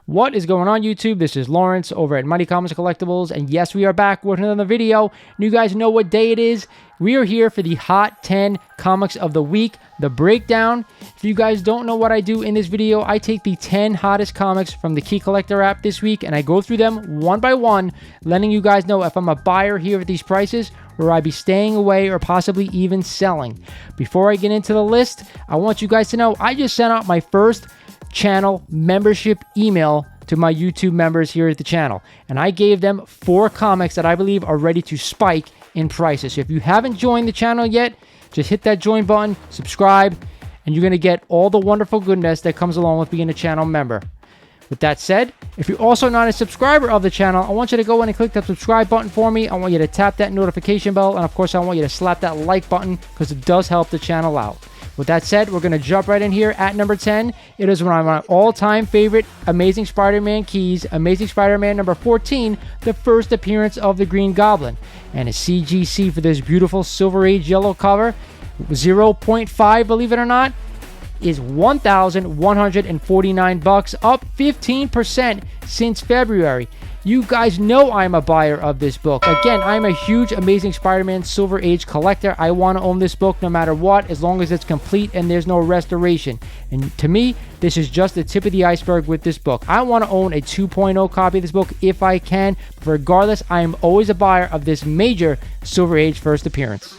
What is going on, YouTube? This is Lawrence over at Mighty Comics Collectibles, and yes, we are back with another video. And you guys know what day it is. We are here for the Hot 10 Comics of the Week, the breakdown. If you guys don't know what I do in this video, I take the 10 hottest comics from the Key Collector app this week, and I go through them one by one, letting you guys know if I'm a buyer here at these prices, or I be staying away or possibly even selling. Before I get into the list, I want you guys to know I just sent out my first channel membership email to my YouTube members here at the channel, and I gave them 4 comics that I believe are ready to spike in prices. So if you haven't joined the channel yet, just hit that join button, subscribe, and you're going to get all the wonderful goodness that comes along with being a channel member. With that said, if you're also not a subscriber of the channel, I want you to go in and click that subscribe button for me. I want you to tap that notification bell, and of course I want you to slap that like button because it does help the channel out. With that said, we're going to jump right in here at number 10. It is one of my all-time favorite Amazing Spider-Man keys, Amazing Spider-Man number 14, the first appearance of the Green Goblin. And a CGC for this beautiful Silver Age yellow cover, 0.5, believe it or not, is $1,149, up 15% since February. You guys know I'm a buyer of this book. Again, I'm a huge Amazing Spider-Man Silver Age collector. I want to own this book no matter what, as long as it's complete and there's no restoration. And to me, this is just the tip of the iceberg with this book. I want to own a 2.0 copy of this book if I can. But regardless, I am always a buyer of this major Silver Age first appearance.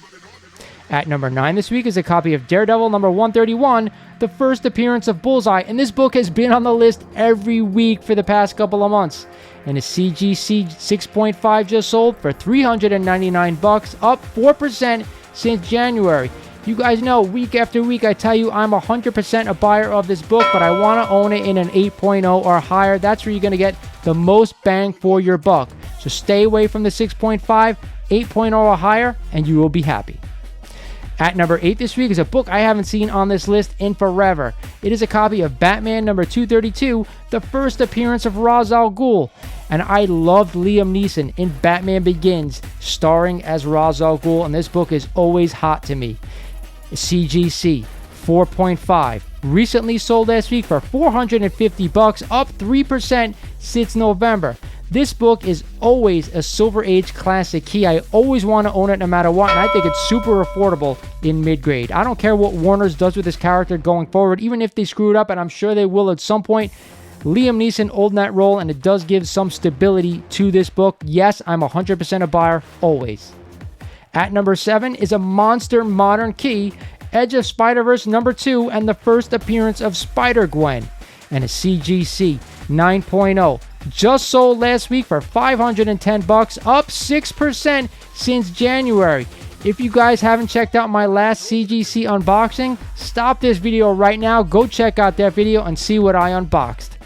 At number 9 this week is a copy of Daredevil number 131, the first appearance of Bullseye, and this book has been on the list every week for the past couple of months. And a CGC 6.5 just sold for $399, up 4% since January. You guys know, week after week, I tell you I'm 100% a buyer of this book, but I want to own it in an 8.0 or higher. That's where you're going to get the most bang for your buck. So stay away from the 6.5, 8.0 or higher, and you will be happy. At number 8 this week is a book I haven't seen on this list in forever. It is a copy of Batman number 232, the first appearance of Ra's al Ghul. And I loved Liam Neeson in Batman Begins, starring as Ra's al Ghul, and this book is always hot to me. CGC 4.5, recently sold last week for $450, up 3% since November. This book is always a Silver Age classic key. I always want to own it no matter what, and I think it's super affordable in mid-grade. I don't care what Warner's does with this character going forward, even if they screw it up, and I'm sure they will at some point. Liam Neeson old in that role, and it does give some stability to this book. Yes, I'm 100% a buyer, always. At number 7 is a monster modern key, Edge of Spider-Verse number 2, and the first appearance of Spider-Gwen, and a CGC 9.0. Just sold last week for $510, up 6% since January. If you guys haven't checked out my last CGC unboxing, stop this video right now, go check out that video and see what I unboxed.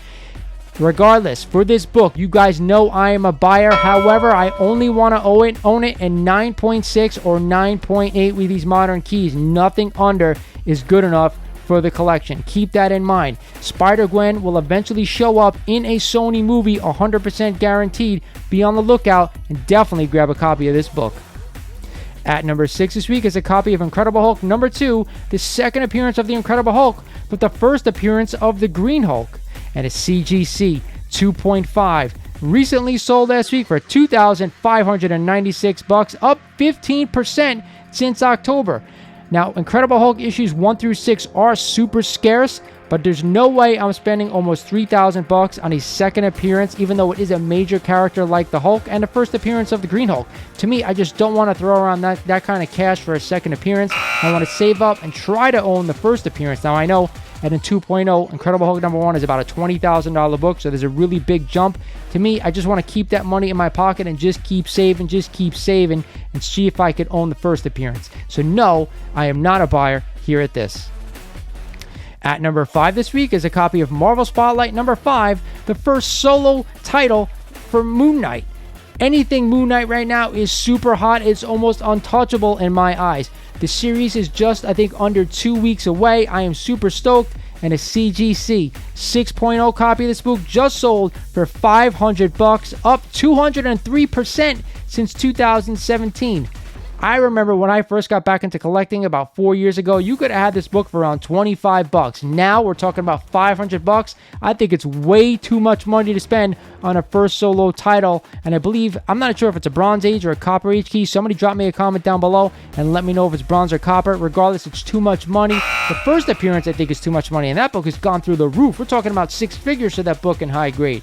Regardless, for this book, you guys know I am a buyer. However, I only want to own it in 9.6 or 9.8 with these modern keys. Nothing under is good enough for the collection. Keep that in mind. Spider-Gwen will eventually show up in a Sony movie, 100% guaranteed. Be on the lookout and definitely grab a copy of this book. At number 6 this week is a copy of Incredible Hulk number 2, the second appearance of the Incredible Hulk, but the first appearance of the Green Hulk, and a CGC 2.5. Recently sold last week for $2,596, up 15% since October. Now, Incredible Hulk issues 1 through 6 are super scarce, but there's no way I'm spending almost $3,000 on a second appearance, even though it is a major character like the Hulk and the first appearance of the Green Hulk. To me, I just don't want to throw around that kind of cash for a second appearance. I want to save up and try to own the first appearance. Now, I know at a 2.0, Incredible Hulk number 1 is about a $20,000 book, so there's a really big jump. To me, I just want to keep that money in my pocket and just keep saving, and see if I could own the first appearance. So no, I am not a buyer here at this. At number 5 this week is a copy of Marvel Spotlight number 5, the first solo title for Moon Knight. Anything Moon Knight right now is super hot. It's almost untouchable in my eyes. The series is just, I think, under 2 weeks away. I am super stoked. And a CGC 6.0 copy of this book just sold for $500, up 203% since 2017. I remember when I first got back into collecting about 4 years ago, you could have had this book for around 25 bucks. Now we're talking about 500 bucks. I think it's way too much money to spend on a first solo title. And I believe, I'm not sure if it's a Bronze Age or a Copper Age key. Somebody drop me a comment down below and let me know if it's bronze or copper. Regardless, it's too much money. The first appearance, I think, is too much money. And that book has gone through the roof. We're talking about 6 figures for that book in high grade.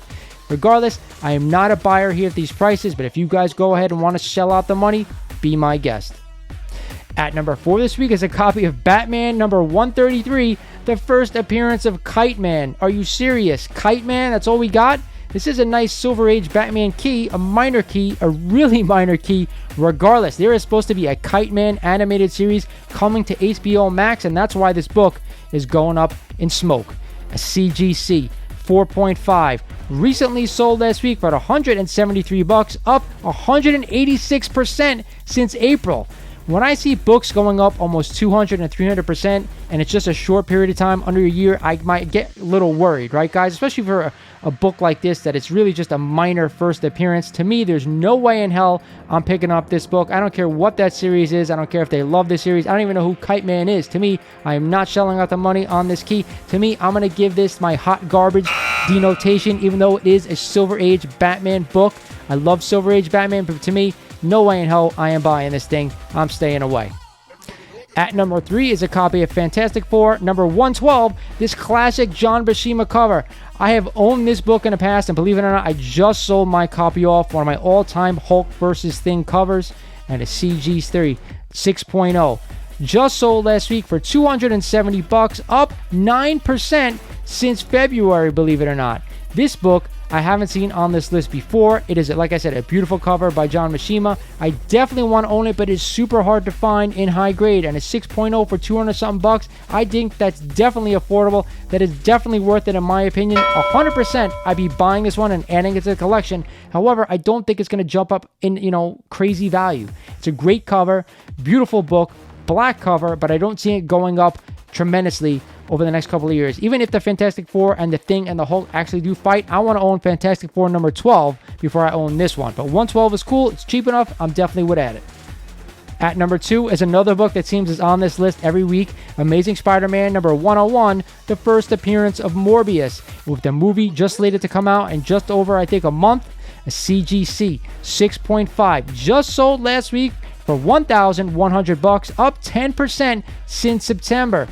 Regardless, I am not a buyer here at these prices, but if you guys go ahead and want to shell out the money, be my guest. At number 4 this week is a copy of Batman number 133, the first appearance of Kite Man. Are you serious? Kite Man, that's all we got? This is a nice Silver Age Batman key, a minor key, a really minor key. Regardless, there is supposed to be a Kite Man animated series coming to HBO Max, and that's why this book is going up in smoke. A CGC 4.5, recently sold last week for $173, up 186% since April. When I see books going up almost 200 and 300%, and it's just a short period of time, under a year, I might get a little worried, right, guys? Especially for a book like this, that it's really just a minor first appearance. To me, there's no way in hell I'm picking up this book. I don't care what that series is. I don't care if they love this series. I don't even know who Kite Man is. To me, I am not shelling out the money on this key. To me, I'm going to give this my hot garbage denotation, even though it is a Silver Age Batman book. I love Silver Age Batman, but to me, no way in hell I am buying this thing. I'm staying away. At number 3 is a copy of Fantastic Four number 112, this classic John Buscema cover. I have owned this book in the past, and believe it or not, I just sold my copy off, one of my all-time Hulk versus Thing covers, and a CG3 6.0. Just sold last week for $270, up 9% since February, believe it or not. This book I haven't seen on this list before. It is, like I said, a beautiful cover by John Buscema. I definitely want to own it, but it's super hard to find in high grade. And a 6.0 for 200 something bucks, I think that's definitely affordable. That is definitely worth it in my opinion. 100% I'd be buying this one and adding it to the collection. However, I don't think it's going to jump up in, crazy value. It's a great cover, beautiful book, black cover, but I don't see it going up tremendously over the next couple of years. Even if the Fantastic Four and the Thing and the Hulk actually do fight, I want to own Fantastic Four number 12 before I own this one. But 112 is cool. It's cheap enough. I'm definitely would add it. At number 2 is another book that seems is on this list every week. Amazing Spider-Man number 101, the first appearance of Morbius, with the movie just slated to come out in just over, I think, a month. A CGC 6.5, just sold last week for $1,100, up 10% since September.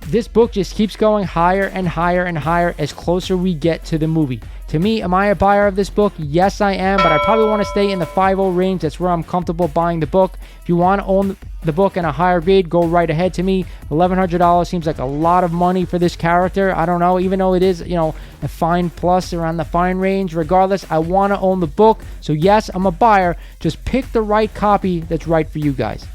This book just keeps going higher and higher and higher as closer we get to the movie. To me, am I a buyer of this book? Yes, I am, but I probably want to stay in the 5.0 range. That's where I'm comfortable buying the book. If you want to own the book in a higher grade, go right ahead. To me, $1,100 seems like a lot of money for this character. I don't know, even though it is, a fine plus around the fine range. Regardless, I want to own the book. So yes, I'm a buyer. Just pick the right copy that's right for you guys.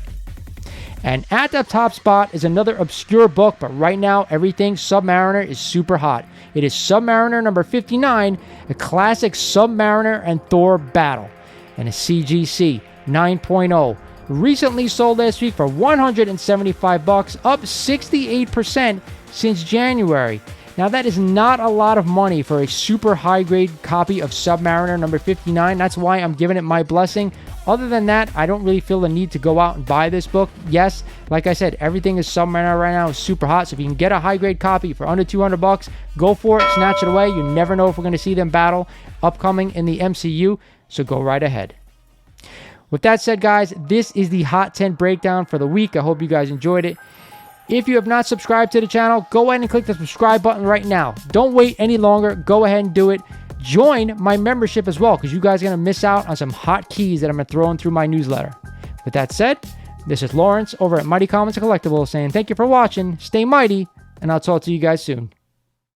And at the top spot is another obscure book, but right now, everything Submariner is super hot. It is Submariner number 59, a classic Submariner and Thor battle, and a CGC 9.0. Recently sold last week for $175, up 68% since January. Now, that is not a lot of money for a super high-grade copy of Submariner number 59. That's why I'm giving it my blessing. Other than that, I don't really feel the need to go out and buy this book. Yes, like I said, everything is Submariner right now is super hot. So if you can get a high-grade copy for under $200, go for it, snatch it away. You never know if we're going to see them battle upcoming in the MCU, so go right ahead. With that said, guys, this is the Hot 10 breakdown for the week. I hope you guys enjoyed it. If you have not subscribed to the channel, go ahead and click the subscribe button right now. Don't wait any longer. Go ahead and do it. Join my membership as well, because you guys are going to miss out on some hot keys that I'm going to throw in through my newsletter. With that said, this is Lawrence over at Mighty Comics and Collectibles saying thank you for watching, stay mighty, and I'll talk to you guys soon.